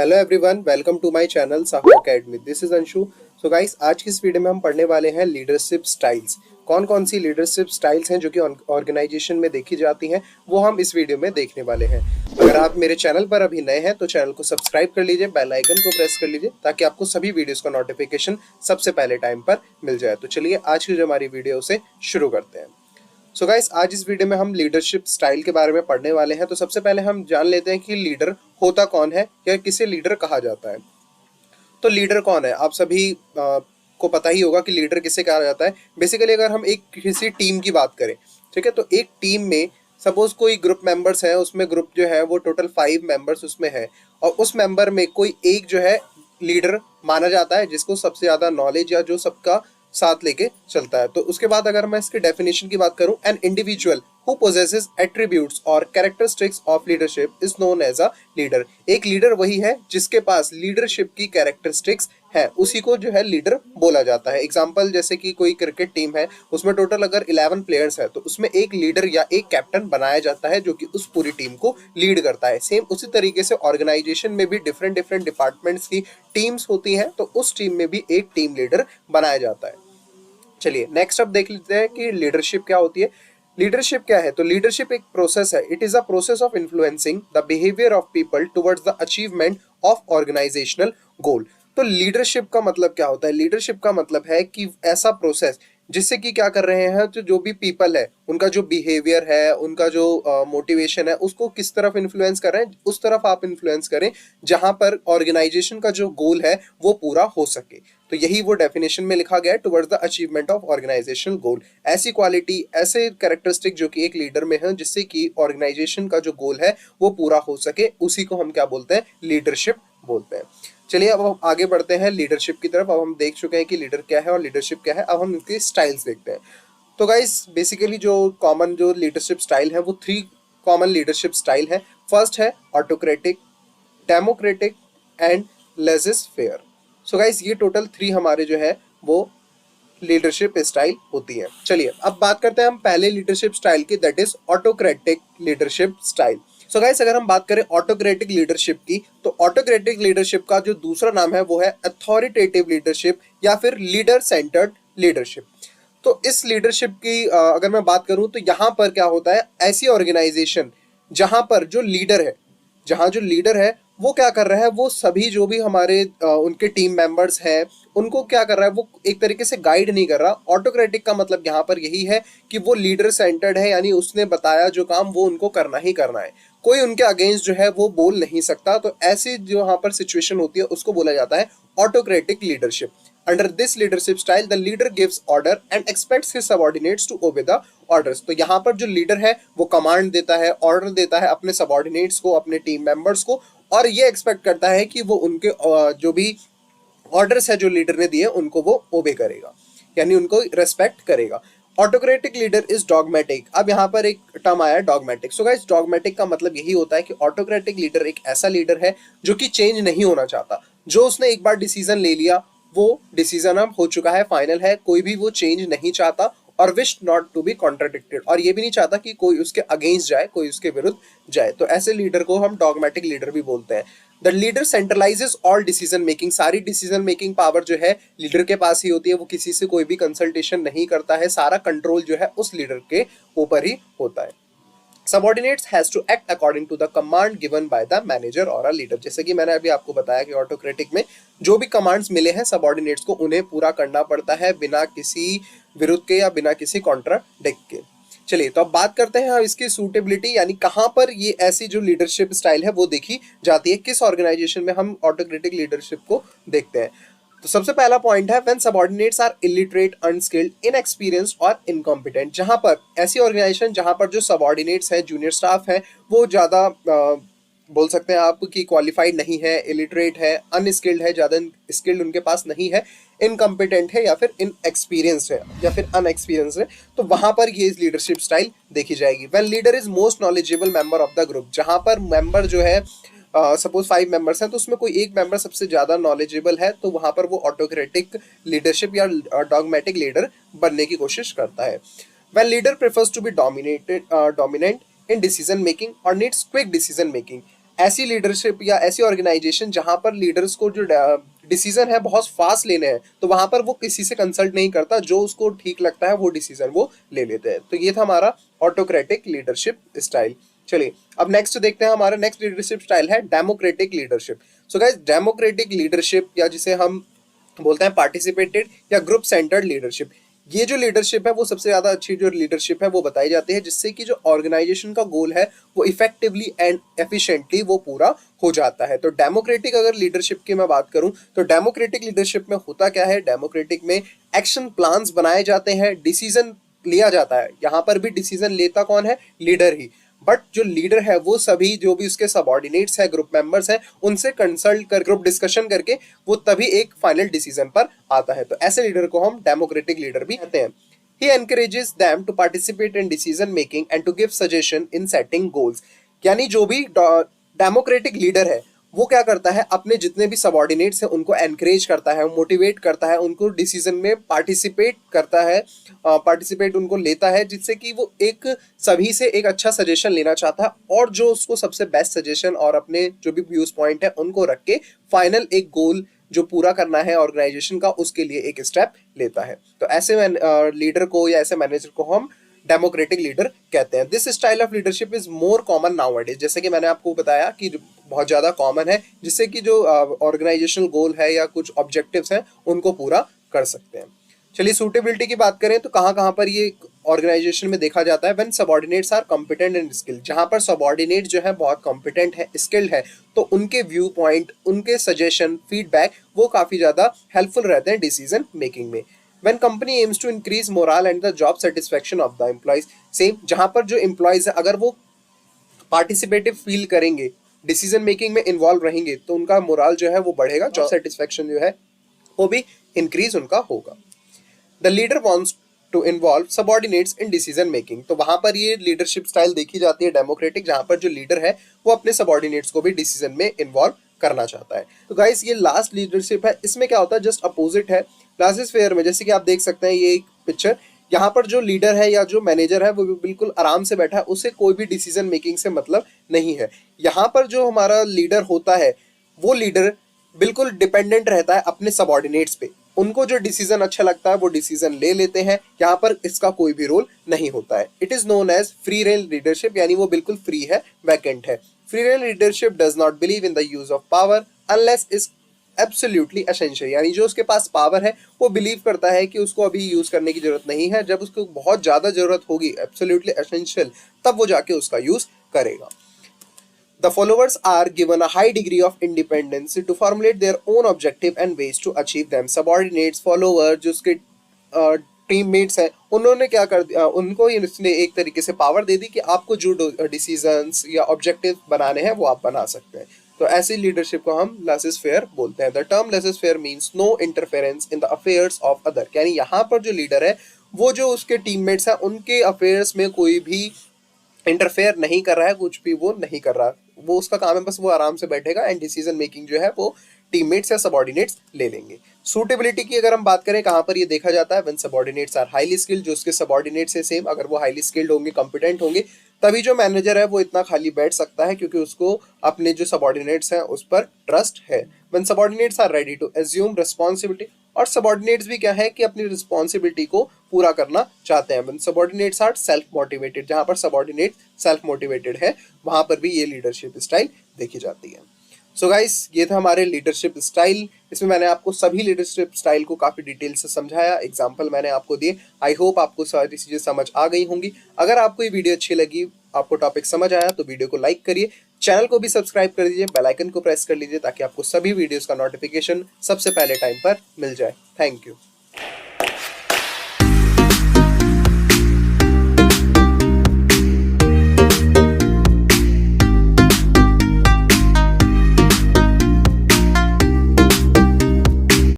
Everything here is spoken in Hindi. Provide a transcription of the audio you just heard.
Hello everyone, welcome to my channel Sahu academy. This is Anshu. So guys, आज की इस वीडियो में हम पढ़ने वाले हैं लीडरशिप स्टाइल्स। कौन कौन सी लीडरशिप स्टाइल्स हैं जो कि ऑर्गेनाइजेशन में देखी जाती हैं, वो हम इस वीडियो में देखने वाले हैं। अगर आप मेरे चैनल पर अभी नए हैं तो चैनल को सब्सक्राइब कर लीजिए, बेल आइकन को प्रेस कर लीजिए ताकि आपको सभी वीडियोस का नोटिफिकेशन सबसे पहले टाइम पर मिल जाए। तो चलिए आज की जो हमारी वीडियो उसे शुरू करते हैं। सो गाइस, आज इस वीडियो में हम लीडरशिप स्टाइल के बारे में पढ़ने वाले हैं। तो सबसे पहले हम जान लेते हैं कि लीडर होता कौन है या किसे लीडर कहा जाता है। तो लीडर कौन है, आप सभी को पता ही होगा कि लीडर किसे कहा जाता है। बेसिकली अगर हम एक किसी टीम की बात करें, ठीक है, तो एक टीम में सपोज कोई ग्रुप मेंबर्स है, उसमें ग्रुप जो है वो टोटल 5 मेंबर्स उसमें है, और उस मेंबर में कोई एक जो है लीडर माना जाता है, जिसको सबसे ज्यादा नॉलेज या जो सबका साथ लेके चलता है। तो उसके बाद अगर मैं इसके डेफिनेशन की बात करूं, an individual who possesses attributes or characteristics of leadership is known as a leader। एक लीडर वही है जिसके पास लीडरशिप की कैरेक्टरिस्टिक्स है, उसी को जो है लीडर बोला जाता है। एग्जांपल जैसे कि कोई क्रिकेट टीम है, उसमें टोटल अगर 11 प्लेयर्स है तो उसमें एक लीडर या एक कैप्टन बनाया जाता है जो कि उस पूरी टीम को लीड करता है। सेम उसी तरीके से ऑर्गेनाइजेशन में भी डिफरेंट डिफरेंट डिपार्टमेंट्स की टीम्स होती हैं, तो उस टीम में भी एक टीम लीडर बनाया जाता है। चलिए नेक्स्ट अब देख लेते हैं कि लीडरशिप क्या होती है। लीडरशिप क्या है? तो लीडरशिप एक प्रोसेस है। It is a process of influencing the behaviour of people towards the achievement of organisational goal. तो लीडरशिप का मतलब क्या होता है? लीडरशिप का मतलब है कि ऐसा प्रोसेस जिससे कि क्या कर रहे हैं, तो जो भी पीपल है उनका जो बिहेवियर है, उनका जो मोटिवेशन है, उसको किस तरफ इन्फ्लुएंस कर रहे हैं, उस तरफ आप इन्फ्लुएंस करें जहां पर ऑर्गेनाइजेशन का जो गोल है वो पूरा हो सके। तो यही वो डेफिनेशन में लिखा गया है, towards the achievement of organisational goal. ऐसी क्वालिटी, ऐसे कैरेक्टरिस्टिक जो कि एक लीडर में है जिससे कि ऑर्गेनाइजेशन का जो गोल है वो पूरा हो सके, उसी को हम क्या बोलते हैं? लीडरशिप बोलते हैं। चलिए अब हम आगे बढ़ते हैं लीडरशिप की तरफ। अब हम देख चुके हैं कि लीडर क्या है और लीडरशिप क्या है। अब हम इनके स्टाइल्स देखते हैं। तो गाइस, बेसिकली जो कॉमन जो लीडरशिप स्टाइल है वो 3 कॉमन लीडरशिप स्टाइल है। फर्स्ट है autocratic, democratic and laissez faire. So guys, ये टोटल 3 हमारे जो है वो लीडरशिप स्टाइल होती है। चलिए अब बात करते हैं हम पहले लीडरशिप स्टाइल की, that is autocratic leadership style. So guys, अगर हम बात करें ऑटोक्रेटिक लीडरशिप की, तो ऑटोक्रेटिक लीडरशिप का जो दूसरा नाम है वो है अथॉरिटेटिव लीडरशिप या फिर लीडर सेंटर्ड लीडरशिप। तो इस लीडरशिप की अगर मैं बात करूं तो यहाँ पर क्या होता है, ऐसी ऑर्गेनाइजेशन जहां पर जो लीडर है, जहां जो लीडर है वो क्या कर रहा है, वो सभी जो भी हमारे उनके टीम मेंबर्स हैं उनको क्या कर रहा है, वो एक तरीके से गाइड नहीं कर रहा। ऑटोक्रेटिक का मतलब यहाँ पर यही है कि वो लीडर सेंटर्ड है, यानी उसने बताया जो काम वो उनको करना ही करना है, कोई उनके अगेंस्ट जो है वो बोल नहीं सकता। तो ऐसी जो यहाँ पर सिचुएशन होती है उसको बोला जाता है autocratic leadership. Under this leadership style, the leader gives order and expects his subordinates to obey the orders। तो यहाँ पर जो लीडर है वो कमांड देता है, ऑर्डर देता है अपने सबॉर्डिनेट्स को, अपने टीम मेंबर्स को, और ये एक्सपेक्ट करता है कि वो उनके जो भी ऑर्डर्स है जो लीडर ने दिए उनको वो ओबे करेगा, यानी उनको रेस्पेक्ट करेगा। Autocratic leader is dogmatic. अब यहाँ पर एक टर्म आया डॉगमेटिक। सो गाइस, डॉगमेटिक का मतलब यही होता है कि ऑटोक्रेटिक लीडर एक ऐसा लीडर है जो कि चेंज नहीं होना चाहता। जो उसने एक बार डिसीजन ले लिया, वो डिसीजन अब हो चुका है, फाइनल है, कोई भी वो चेंज नहीं चाहता, और wish not to be contradicted, और ये भी नहीं चाहता कि कोई उसके अगेंस्ट जाए, कोई उसके विरुद्ध जाए। तो ऐसे लीडर को हम डॉगमेटिक लीडर भी बोलते हैं। The leader centralises all decision making. सारी डिसीजन मेकिंग पावर जो है लीडर के पास ही होती है, वो किसी से कोई भी कंसल्टेशन नहीं करता है, सारा कंट्रोल जो है उस लीडर के ऊपर ही होता है। Subordinates has to act according to the command given by the manager और अ लीडर। जैसे कि मैंने अभी आपको बताया कि ऑटोक्रेटिक में जो भी कमांड्स मिले हैं सबॉर्डिनेट्स को, उन्हें पूरा करना पड़ता है बिना किसी विरुद्ध के या बिना किसी कॉन्ट्राडिक्ट के। चलिए तो अब बात करते हैं इसकी सूटेबिलिटी, यानी कहां पर ये ऐसी जो लीडरशिप स्टाइल है वो देखी जाती है, किस ऑर्गेनाइजेशन में हम ऑटोक्रेटिक लीडरशिप को देखते हैं। तो सबसे पहला पॉइंट है when subordinates are illiterate, unskilled, inexperienced और इनकॉम्पिटेंट। जहां पर ऐसी ऑर्गेनाइजेशन जहां पर जो सबऑर्डिनेट्स है, जूनियर स्टाफ है, वो ज्यादा बोल सकते हैं आप कि क्वालिफाइड नहीं है, इलिटरेट है, अनस्किल्ड है, ज्यादा स्किल्ड उनके पास नहीं है, इनकम्पिटेंट है या फिर इनएक्सपीरियंस्ड है या फिर अनएक्सपीरियंस्ड है, तो वहां पर ये लीडरशिप स्टाइल देखी जाएगी। When leader is most knowledgeable member of the group. जहां पर मेंबर जो है सपोज 5 मेंबर्स हैं तो उसमें कोई एक मेंबर सबसे ज्यादा नॉलेजेबल है, तो वहां पर वो ऑटोक्रेटिक लीडरशिप या डॉगमेटिक लीडर बनने की कोशिश करता है। When leader prefers to be dominant in decision making और नीड्स क्विक डिसीजन मेकिंग। ऐसी लीडरशिप या ऐसी ऑर्गेनाइजेशन जहां पर लीडर्स को जो डिसीजन है बहुत फास्ट लेने हैं, तो वहां पर वो किसी से कंसल्ट नहीं करता, जो उसको ठीक लगता है वो डिसीजन वो ले लेते हैं। तो ये था हमारा ऑटोक्रेटिक लीडरशिप स्टाइल। चलिए अब नेक्स्ट देखते हैं, हमारा नेक्स्ट लीडरशिप स्टाइल है democratic leadership. So guys, democratic leadership या जिसे हम बोलते हैं पार्टिसिपेटेड या ग्रुप सेंटर्ड लीडरशिप, ये जो लीडरशिप है वो सबसे ज्यादा अच्छी जो लीडरशिप है वो बताई जाती है, जिससे कि जो ऑर्गेनाइजेशन का गोल है वो इफेक्टिवली एंड एफिशिएंटली वो पूरा हो जाता है। तो डेमोक्रेटिक अगर लीडरशिप की मैं बात करूं तो डेमोक्रेटिक लीडरशिप में होता क्या है, डेमोक्रेटिक में एक्शन प्लान्स बनाए जाते हैं, डिसीजन लिया जाता है। यहाँ पर भी डिसीजन लेता कौन है, लीडर ही। बट जो लीडर है वो सभी जो भी उसके सबऑर्डिनेट्स है, ग्रुप मेंबर्स हैं, उनसे कंसल्ट कर ग्रुप डिस्कशन करके वो तभी एक फाइनल डिसीजन पर आता है। तो ऐसे लीडर को हम डेमोक्रेटिक लीडर भी कहते हैं। He encourages them to participate in decision making and to give suggestion in setting goals. यानी जो भी डेमोक्रेटिक लीडर है वो क्या करता है, अपने जितने भी सबऑर्डिनेट्स हैं उनको एनकरेज करता है, मोटिवेट करता है, उनको डिसीजन में पार्टिसिपेट करता है, पार्टिसिपेट उनको लेता है, जिससे कि वो एक सभी से एक अच्छा सजेशन लेना चाहता है और जो उसको सबसे बेस्ट सजेशन और अपने जो भी व्यूज पॉइंट है उनको रख के फाइनल एक गोल जो पूरा करना है ऑर्गेनाइजेशन का, उसके लिए एक स्टेप लेता है। तो ऐसे लीडर को या ऐसे मैनेजर को हम डेमोक्रेटिक लीडर कहते हैं। This style of leadership is more common nowadays, जैसे कि मैंने आपको बताया कि बहुत ज़्यादा कॉमन है, जिससे कि जो ऑर्गेनाइजेशनल गोल है या कुछ ऑब्जेक्टिव्स हैं उनको पूरा कर सकते हैं। चलिए सूटेबिलिटी की बात करें तो कहाँ कहाँ पर ये ऑर्गेनाइजेशन में देखा जाता है, when subordinates are competent and skilled. जहाँ पर सबऑर्डिनेट जो है बहुत कॉम्पिटेंट है, स्किल्ड है, तो उनके व्यू पॉइंट, उनके सजेशन, फीडबैक वो काफ़ी ज़्यादा हेल्पफुल रहते हैं डिसीजन मेकिंग में। When company aims to increase morale and the job satisfaction of the employees, same जहाँ पर जो एम्प्लॉयज है अगर वो पार्टिसिपेटिव फील करेंगे, डिसीजन मेकिंग में इन्वॉल्व रहेंगे, तो उनका मोरल जो है वो बढ़ेगा, जॉब सेटिस्फेक्शन जो है वो भी इंक्रीज उनका होगा। The leader wants to involve subordinates in decision making. तो वहां पर ये लीडरशिप स्टाइल देखी जाती है डेमोक्रेटिक, जहां पर जो लीडर है वो अपने सबऑर्डिनेट्स को भी डिसीजन में इन्वॉल्व करना चाहता है। तो गाइस ये लास्ट लीडरशिप है, इसमें क्या होता है, जस्ट अपोजिट है। क्लासेस फेयर में जैसे कि आप देख सकते हैं ये एक पिक्चर, यहाँ पर जो लीडर है या जो मैनेजर है वो बिल्कुल आराम से बैठा है, उसे कोई भी डिसीजन मेकिंग से मतलब नहीं है। यहाँ पर जो हमारा लीडर होता है वो लीडर बिल्कुल डिपेंडेंट रहता है अपने सबऑर्डिनेट्स पे, उनको जो डिसीजन अच्छा लगता है वो डिसीजन ले लेते हैं, यहाँ पर इसका कोई भी रोल नहीं होता है। It is known as free rein leadership, यानी वो बिल्कुल फ्री है, वैकेंट है। Free rein leadership does not believe in the use of power unless is absolutely essential, यानी जो उसके पास पावर है वो बिलीव करता है कि उसको अभी यूज करने की जरूरत नहीं है, जब उसको बहुत ज्यादा जरूरत होगी, एब्सोल्युटली एसेंशियल, तब वो जाके उसका यूज करेगा। The followers are given a high degree of independence to formulate their own objective and ways to achieve them. Subordinates, followers, जो उसके टीममेट्स हैं, उन्होंने क्या कर दिया, उनको इसने एक तरीके से पावर दे दी कि आपको जो डिसीजंस या ऑब्जेक्टिव बनाने हैं वो आप बना सकते हैं। तो ऐसी लीडरशिप को हम लेसेस फेयर बोलते हैं। The term laissez faire means no interference in the affairs of other, यानी यहाँ पर जो लीडर है वो जो उसके टीममेट्स हैं उनके अफेयर्स में कोई भी इंटरफेयर नहीं कर रहा है, कुछ भी वो नहीं कर रहा, वो उसका काम है बस वो आराम से बैठेगा एंड डिसीजन मेकिंग जो है वो टीममेट्स या सबऑर्डिनेट्स ले लेंगे। सूटेबिलिटी की अगर हम बात करें, कहाँ पर ये देखा जाता है, when subordinates are highly skilled, जो उसके सबऑर्डिनेट्स है सेम, अगर वो हाईली स्किल्ड होंगे, कॉम्पिटेंट होंगे, तभी जो मैनेजर है वो इतना खाली बैठ सकता है, क्योंकि उसको अपने जो सबऑर्डिनेट्स हैं उस पर ट्रस्ट है। When subordinates are ready to assume responsibility, और सबऑर्डिनेट्स भी क्या है कि अपनी रिस्पॉन्सिबिलिटी को पूरा करना चाहते हैं। सबऑर्डिनेट्स आर सेल्फ मोटिवेटेड, जहां पर सबऑर्डिनेट सेल्फ मोटिवेटेड है वहां पर भी ये लीडरशिप स्टाइल देखी जाती है। सो गाइस ये था हमारे लीडरशिप स्टाइल, इसमें मैंने आपको सभी लीडरशिप स्टाइल को काफी डिटेल से समझाया, एग्जांपल मैंने आपको दिए। आई होप आपको सारी चीजें समझ आ गई होंगी। अगर आपको ये वीडियो अच्छी लगी, आपको टॉपिक समझ आया, तो वीडियो को लाइक करिए, चैनल को भी सब्सक्राइब कर दीजिए, बेल आइकन को प्रेस कर लीजिए ताकि आपको सभी वीडियोस का नोटिफिकेशन सबसे पहले टाइम पर मिल जाए। Thank you.